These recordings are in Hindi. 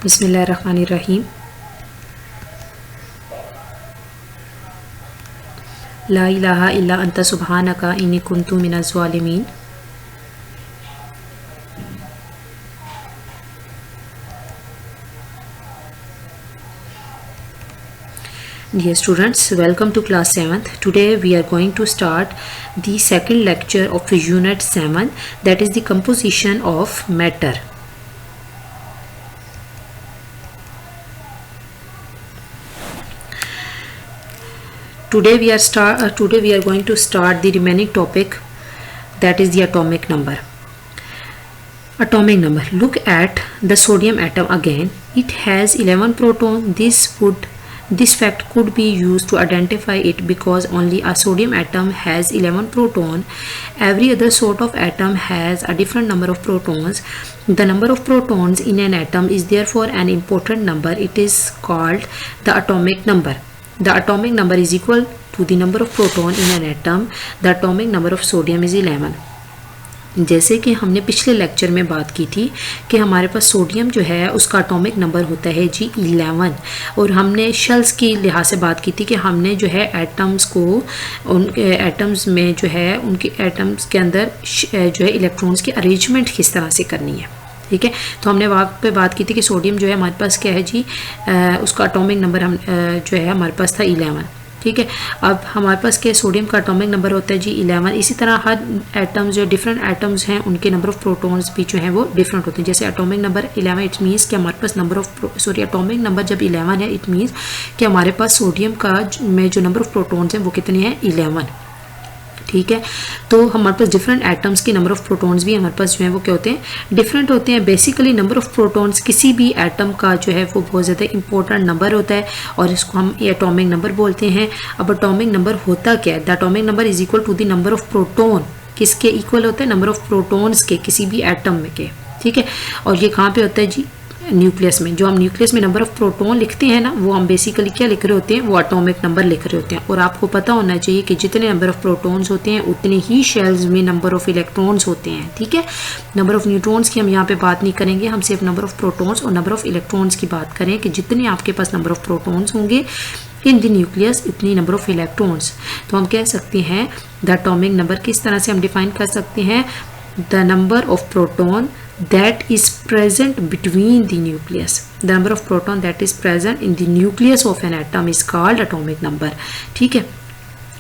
बिस्मिल्लाहिर्रहमानिर्रहीम। ला इलाहा इल्ला अंता सुब्हानका इन्नी कुन्तु मिनज़ ज़ालिमीन। Dear students, welcome to class 7th. Today we are going to start the second lecture of unit 7, that is the composition of matter. Today we are going to start the remaining topic, that is the atomic number. Atomic number. Look at the sodium atom again. It has 11 protons. This fact could be used to identify it because only a sodium atom has 11 protons. Every other sort of atom has a different number of protons. The number of protons in an atom is therefore an important number. It is called the atomic number. The atomic number is equal to the number of protons in an atom. The atomic number of sodium is 11. जैसे कि हमने पिछले लेक्चर में बात की थी कि हमारे पास सोडियम जो है उसका एटॉमिक नंबर होता है जी 11, और हमने शेल्स की लिहाज से बात की थी कि हमने जो है एटम्स को उनके एटम्स में जो है उनके एटम्स के अंदर जो है इलेक्ट्रॉन्स की अरेंजमेंट किस तरह से करनी है। ठीक है, तो हमने वहाँ पे बात की थी कि सोडियम जो है हमारे पास क्या है जी, उसका एटॉमिक नंबर हम जो है हमारे पास था 11। ठीक है, अब हमारे पास क्या सोडियम का एटॉमिक नंबर होता है जी 11। इसी तरह हर एटम्स जो डिफरेंट एटम्स हैं उनके नंबर ऑफ प्रोटॉन्स भी जो हैं वो डिफरेंट होते हैं। जैसे एटॉमिक नंबर 11, इट मीन्स कि हमारे पास एटॉमिक नंबर जब 11 है, इट मीन्स कि हमारे पास सोडियम का में जो नंबर ऑफ प्रोटॉन्स हैं वो कितने हैं, 11। ठीक है, तो हमारे पास डिफरेंट एटम्स के नंबर ऑफ प्रोटॉन्स भी हमारे पास जो है वो क्या होते हैं, डिफरेंट होते हैं। बेसिकली नंबर ऑफ प्रोटॉन्स किसी भी एटम का जो है वो बहुत ज़्यादा इंपॉर्टेंट नंबर होता है और इसको हम एटॉमिक नंबर बोलते हैं। अब एटॉमिक नंबर होता क्या है, the atomic number is equal to the number of proton. किसके इक्वल होता है, नंबर ऑफ प्रोटॉन्स के, किसी भी एटम में के। ठीक है, और ये कहाँ पे होता है जी, न्यूक्लियस में। जो हम न्यूक्लियस में नंबर ऑफ प्रोटॉन लिखते हैं ना, वो हम बेसिकली क्या लिख रहे होते हैं, वो एटॉमिक नंबर लिख रहे होते हैं। और आपको पता होना चाहिए कि जितने नंबर ऑफ प्रोटॉन्स होते हैं उतने ही शेल्स में नंबर ऑफ इलेक्ट्रॉन्स होते हैं। ठीक है, नंबर ऑफ न्यूट्रॉन्स की हम यहाँ पे बात नहीं करेंगे, हम सिर्फ नंबर ऑफ प्रोटॉन्स और नंबर ऑफ इलेक्ट्रॉन्स की बात करें कि जितने आपके पास नंबर ऑफ प्रोटॉन्स होंगे इन द न्यूक्लियस इतनी नंबर ऑफ इलेक्ट्रॉन्स। तो हम कह सकते हैं द एटॉमिक नंबर किस तरह से हम डिफाइन कर सकते हैं, the number of proton that is present between the nucleus. The number of proton that is present in the nucleus of an atom is called atomic number. ठीक है,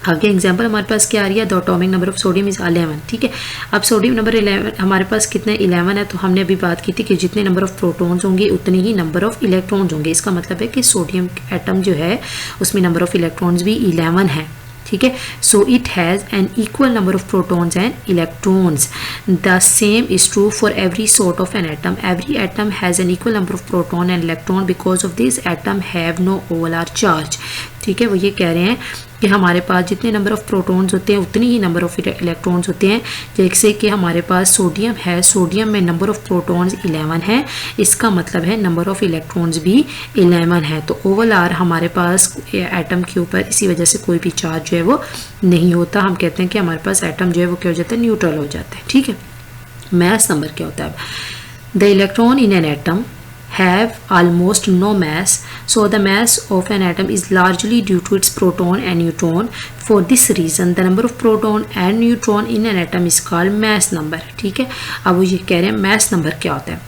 आगे एग्जाम्पल हमारे पास क्या आ रही है, the atomic number of sodium is 11। ठीक है, अब सोडियम नंबर 11 हमारे पास कितने 11 है, तो हमने अभी बात की थी कि जितने नंबर ऑफ प्रोटॉन्स होंगे उतने ही नंबर ऑफ इलेक्ट्रॉन्स होंगे। इसका मतलब है कि सोडियम एटम जो है उसमें नंबर ऑफ इलेक्ट्रॉन्स भी 11 है। ठीक है, so it has an equal number of protons and electrons. The same is true for every sort of an atom. Every atom has an equal number of proton and electron because of this atom have no overall charge. ठीक है, वो ये कह रहे हैं कि हमारे पास जितने नंबर ऑफ प्रोटॉन्स होते हैं उतनी ही नंबर ऑफ इलेक्ट्रॉन्स होते हैं। जैसे कि हमारे पास सोडियम है, सोडियम में नंबर ऑफ प्रोटॉन्स 11 है, इसका मतलब है नंबर ऑफ इलेक्ट्रॉन्स भी 11 है। तो ओवरऑल हमारे पास एटम के ऊपर इसी वजह से कोई भी चार्ज जो है वो नहीं होता। हम कहते हैं कि हमारे पास एटम जो है वो क्या हो जाता है, न्यूट्रल हो जाता है। ठीक है, मास नंबर क्या होता है, the electron in an atom have almost no mass, so the mass of an atom is largely due to its proton and neutron. For this reason the number of proton and neutron in an atom is called mass number. ठीक है, अब वो ये कह रहे हैं mass number क्या होता है।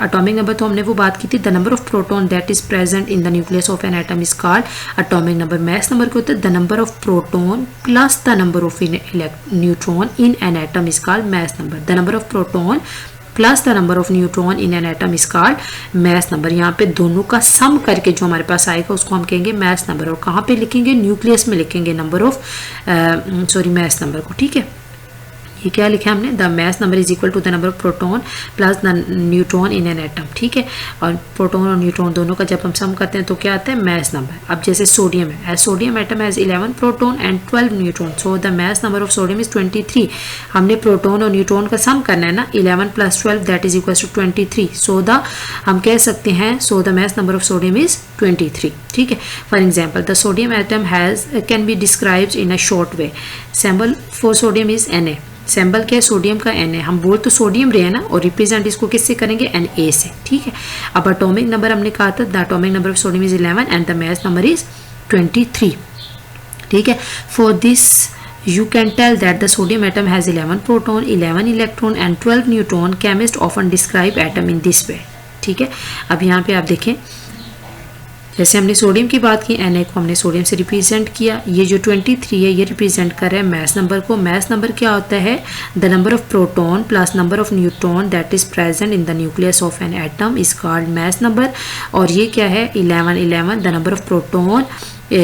एटॉमिक नंबर तो हमने वो बात की थी, the number of proton that is present in the nucleus of an atom is called atomic number. Mass number क्या होता है, the number of proton plus the number of neutron in an atom is called mass number. The number of proton plus the number of neutron in an atom is called mass number. यहाँ पे दोनों का सम करके जो हमारे पास आएगा उसको हम कहेंगे मास नंबर। और कहाँ पे लिखेंगे, न्यूक्लियस में लिखेंगे नंबर ऑफ मास नंबर को। ठीक है, ये क्या लिखा हमने, the mass number is equal to the number of proton plus the neutron in an atom. ठीक है, और प्रोटॉन और न्यूट्रॉन दोनों का जब हम सम करते हैं तो क्या आता है, मास नंबर। अब जैसे सोडियम है, sodium atom has 11 proton and 12 neutron, so the mass number of sodium is 23। हमने प्रोटॉन और न्यूट्रॉन का सम करना है ना, 11 + 12 that is equal to 23। So the हम कह सकते हैं, so the mass number of sodium is 23। ठीक है, for example the sodium atom has can be described in a short way. Symbol for sodium is Na। Symbol क्या है सोडियम का Na, हम बोल तो सोडियम रहे हैं ना, और रिप्रेजेंट इसको किससे करेंगे Na से, ठीक है। अब एटॉमिक नंबर हमने कहा था the atomic number of sodium is 11 and the mass number is 23, ठीक है। For this you can tell that the sodium atom has 11 proton, 11 electron and 12 neutron. Chemists often describe atom in this way, ठीक है। अब यहाँ पे आप देखें, जैसे हमने सोडियम की बात की, Na को हमने सोडियम से रिप्रेजेंट किया, ये जो 23 है ये रिप्रेजेंट कर रहा है मास नंबर को। मास नंबर क्या होता है? The number of proton plus number of neutron that is present in the nucleus of an atom is called mass number. और ये क्या है? 11 the number of proton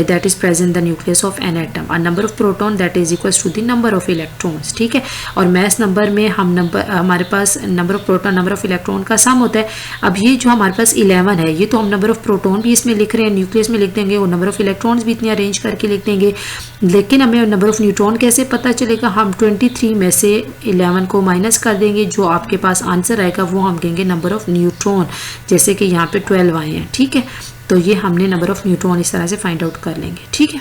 that is present in the nucleus of an atom, a number of proton that is equals to the number of electrons, ठीक है। और mass number में हम हमारे पास number of proton number of electron का सम होता है। अब ये जो हमारे पास 11 है, ये तो हम number of proton भी इसमें लिख रहे हैं, न्यूक्लियस में लिख देंगे, और number of electrons भी इतनी अरेंज करके लिख देंगे, लेकिन हमें number of neutron कैसे पता चलेगा? हम 23 में से 11 को माइनस कर देंगे, जो आपके पास आंसर आएगा वो हम कहेंगे नंबर ऑफ न्यूट्रॉन, जैसे कि यहाँ पे 12 आए हैं, ठीक है। तो ये हमने नंबर ऑफ न्यूट्रॉन इस तरह से फाइंड आउट कर लेंगे, ठीक है।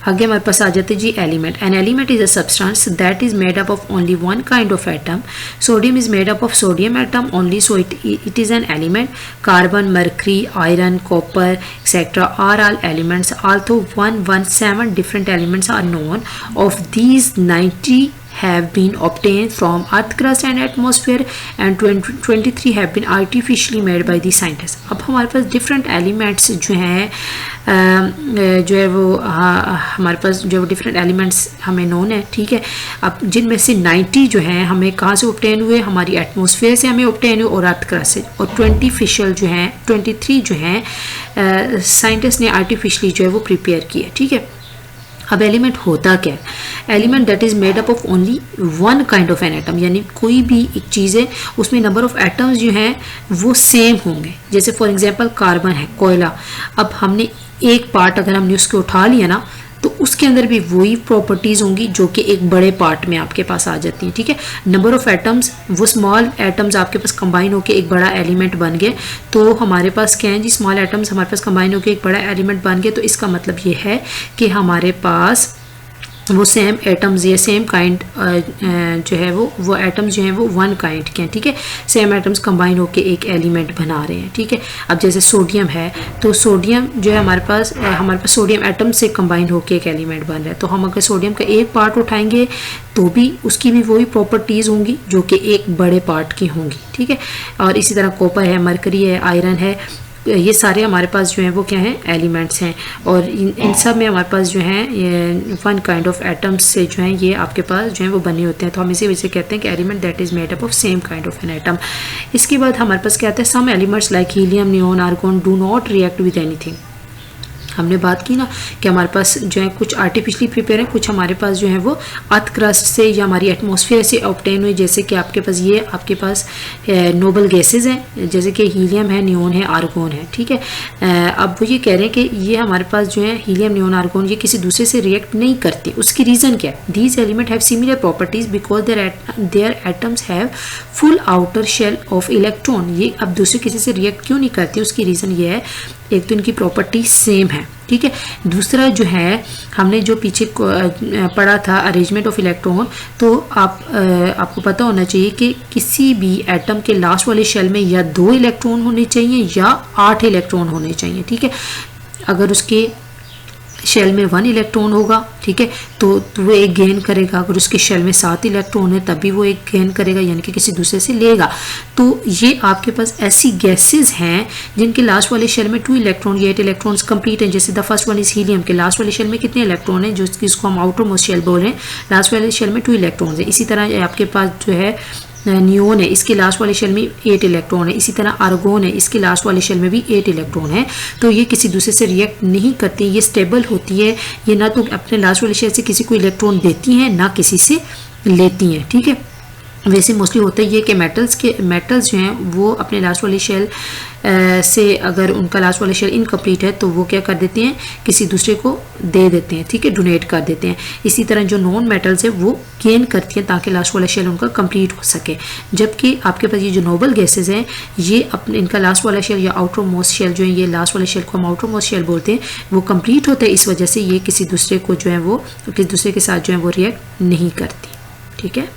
आगे हमारे पास आ जाते जी element. An element is a substance that is made up of only one kind of atom. Sodium is made up of sodium atom only, so it is an element. Carbon, mercury, iron, copper etcetera are all elements. Also 117 different elements are known. Of these 90 have been obtained from earth crust and atmosphere and 23 have been artificially made by the scientists. अब हमारे पास डिफरेंट एलिमेंट्स जो हैं जो है वो हमारे पास जो डिफरेंट एलिमेंट्स हमें नोन है, ठीक है। अब जिनमें से 90 जो हैं हमें कहाँ से ऑब्टेन हुए? हमारी एटमॉस्फेयर से हमें ऑब्टेन हुए और अर्थ क्रस्ट से, और 23 जो हैं साइंटिस्ट ने आर्टिफिशली जो है वो प्रिपेयर किए, ठीक है। अब एलिमेंट होता क्या है? Element that is made up of only one kind of an atom, यानी कोई भी एक चीज़ है उसमें नंबर ऑफ एटम्स जो हैं वो सेम होंगे। जैसे फॉर एग्जांपल कार्बन है, कोयला, अब हमने एक पार्ट अगर हमने उसको उठा लिया ना, तो उसके अंदर भी वही प्रॉपर्टीज़ होंगी जो कि एक बड़े पार्ट में आपके पास आ जाती हैं, ठीक है। नंबर ऑफ एटम्स, वो स्मॉल एटम्स आपके पास कंबाइन होकर एक बड़ा एलिमेंट बन गए, तो हमारे पास क्या है जी? स्मॉल एटम्स हमारे पास कंबाइन होकर एक बड़ा एलिमेंट बन गए, तो इसका मतलब ये है कि हमारे पास वो सेम एटम्स या सेम काइंड जो है वो एटम्स जो हैं वो वन काइंड के हैं, ठीक है। सेम एटम्स कंबाइन होकर एक एलिमेंट बना रहे हैं, ठीक है। अब जैसे सोडियम है, तो सोडियम जो है हमारे पास सोडियम एटम से कंबाइन होकर एक एलिमेंट बन रहा है, तो हम अगर सोडियम का एक पार्ट उठाएंगे तो भी उसकी भी वही प्रॉपर्टीज़ होंगी जो कि एक बड़े पार्ट की होंगी, ठीक है। और इसी तरह कॉपर है, मरकरी है, आयरन है, ये सारे हमारे पास जो हैं वो क्या हैं? एलिमेंट्स हैं, और इन सब में हमारे पास जो हैं वन काइंड ऑफ एटम्स से जो हैं ये आपके पास जो हैं वो बने होते हैं, तो हम इसी वजह से कहते हैं कि element that is made up of same kind of an atom. इसके बाद हमारे पास क्या आता है? Some elements like helium, neon, argon do not react with anything. हमने बात की ना कि हमारे पास जो है कुछ आर्टिफिशली प्रिपेयर है, कुछ हमारे पास जो है वो अर्थ क्रस्ट से या हमारी एटमॉस्फेयर से ऑब्टेन हुई, जैसे कि आपके पास नोबल गैसेज हैं, जैसे कि हीलियम है, नियोन है, आर्गोन है, ठीक है। अब वो ये कह रहे हैं कि ये हमारे पास जो है हीलियम, नियोन, आर्गोन ये किसी दूसरे से रिएक्ट नहीं करती। उसकी रीज़न क्या है? These element have similar properties because their atoms have full outer shell of electron. ये अब दूसरे किसी से रिएक्ट क्यों नहीं करती? उसकी रीज़न ये है, एक तो इनकी प्रॉपर्टी सेम है, ठीक है। दूसरा जो है, हमने जो पीछे पढ़ा था अरेंजमेंट ऑफ इलेक्ट्रॉन, तो आपको पता होना चाहिए कि किसी भी एटम के लास्ट वाले शेल में या 2 इलेक्ट्रॉन होने चाहिए या 8 इलेक्ट्रॉन होने चाहिए, ठीक है। अगर उसके शेल में 1 इलेक्ट्रॉन होगा, ठीक है, तो वो एक गेन करेगा। अगर उसके शेल में 7 इलेक्ट्रॉन है तभी वो एक गेन करेगा, यानी कि किसी दूसरे से लेगा। तो ये आपके पास ऐसी गैसेस हैं जिनके लास्ट वाले शेल में 2 इलेक्ट्रॉन या 8 इलेक्ट्रॉन्स कंप्लीट हैं। जैसे the first one is helium के लास्ट वाले शेल में कितने इलेक्ट्रॉन हैं, जो जिसको हम आउटर मोस्ट शेल बोल रहे हैं, लास्ट वाले शेल में 2 इलेक्ट्रॉन है। इसी तरह आपके पास जो है नियोन है, इसके लास्ट वाले शेल में 8 इलेक्ट्रॉन है। इसी तरह आर्गोन है, इसके लास्ट वाले शेल में भी 8 इलेक्ट्रॉन है। तो ये किसी दूसरे से रिएक्ट नहीं करती, ये स्टेबल होती है। ये ना तो अपने लास्ट वाले शेल से किसी को इलेक्ट्रॉन देती हैं, ना किसी से लेती हैं, ठीक है। वैसे मोस्टली होता है ये कि मेटल्स जो हैं वो अपने लास्ट वाले शेल से अगर उनका लास्ट वाला शेल इनकम्प्लीट है तो वो क्या कर देते हैं, किसी दूसरे को दे देते हैं, ठीक है, डोनेट कर देते हैं। इसी तरह जो नॉन मेटल्स है वो गेन करती हैं ताकि लास्ट वाला शेल उनका कंप्लीट हो सके। जबकि आपके पास ये जो नोबल गैसेज हैं ये अपने इनका लास्ट वाला शेल या आउटर मोस्ट शेल जो है, ये लास्ट वाले शेल को हम आउटर मोस्ट शेल बोलते हैं, वो कंप्लीट होता है। इस वजह से ये किसी दूसरे को जो है वो किसी दूसरे के साथ जो है वो रिएक्ट नहीं करती, ठीक है।